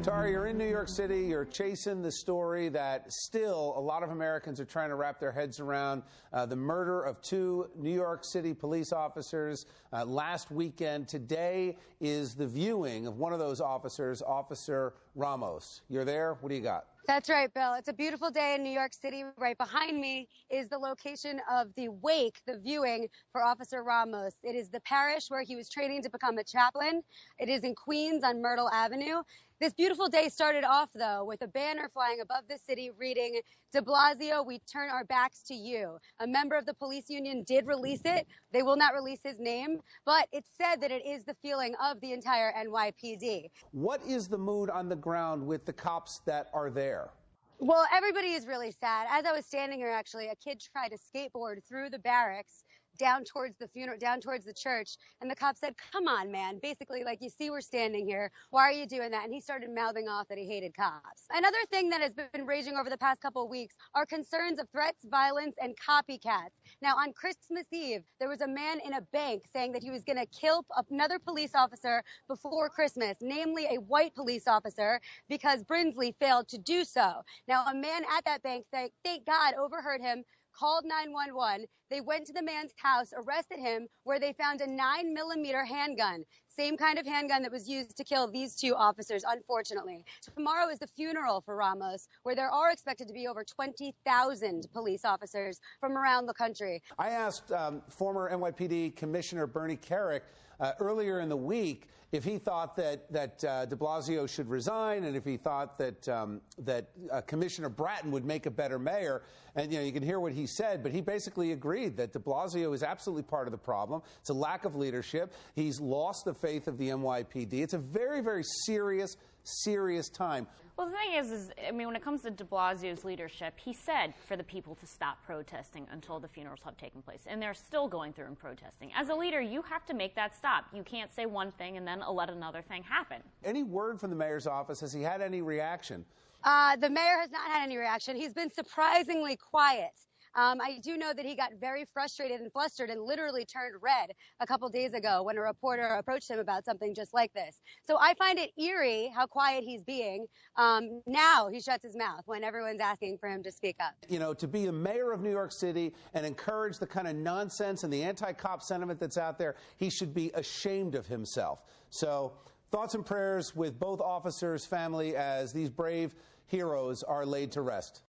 Tara, you're in New York City. You're chasing the story that still a lot of Americans are trying to wrap their heads around, the murder of two New York City police officers last weekend. Today is the viewing of one of those officers, Officer Ramos. You're there? What do you got? That's right, Bill. It's a beautiful day in New York City. Right behind me is the location of the wake, the viewing for Officer Ramos. It is the parish where he was training to become a chaplain. It is in Queens on Myrtle Avenue. This beautiful day started off, though, with a banner flying above the city reading, "De Blasio, we turn our backs to you." A member of the police union did release it. They will not release his name, but it said that it is the feeling of the entire NYPD. What is the mood on the ground with the cops that are there? Well, everybody is really sad. As I was standing here, actually, a kid tried to skateboard through the barracks down towards the funeral, down towards the church, and the cop said, "Come on, man." Basically, like, you see we're standing here. Why are you doing that? And he started mouthing off that he hated cops. Another thing that has been raging over the past couple of weeks are concerns of threats, violence, and copycats. Now, on Christmas Eve, there was a man in a bank saying that he was going to kill another police officer before Christmas, namely a white police officer, because Brinsley failed to do so. Now, a man at that bank, thank God, overheard him, called 911. They went to the man's house, arrested him, where they found a 9mm handgun, same kind of handgun that was used to kill these two officers, unfortunately. Tomorrow is the funeral for Ramos, where there are expected to be over 20,000 police officers from around the country. I asked former NYPD Commissioner Bernie Kerik earlier in the week if he thought that de Blasio should resign and if he thought that Commissioner Bratton would make a better mayor. And, you know, you can hear what he said, but he basically agreed that de Blasio is absolutely part of the problem. It's a lack of leadership. He's lost the faith of the NYPD. It's a very, very serious time. Well, the thing is, I mean, when it comes to de Blasio's leadership, he said for the people to stop protesting until the funerals have taken place, and they're still going through and protesting. As a leader, you have to make that stop. You can't say one thing and then let another thing happen. Any word from the mayor's office? Has he had any reaction? The mayor has not had any reaction. He's been surprisingly quiet. I do know that he got very frustrated and flustered and literally turned red a couple days ago when a reporter approached him about something just like this. So I find it eerie how quiet he's being. Now he shuts his mouth when everyone's asking for him to speak up. You know, to be a mayor of New York City and encourage the kind of nonsense and the anti-cop sentiment that's out there, he should be ashamed of himself. So thoughts and prayers with both officers' family as these brave heroes are laid to rest.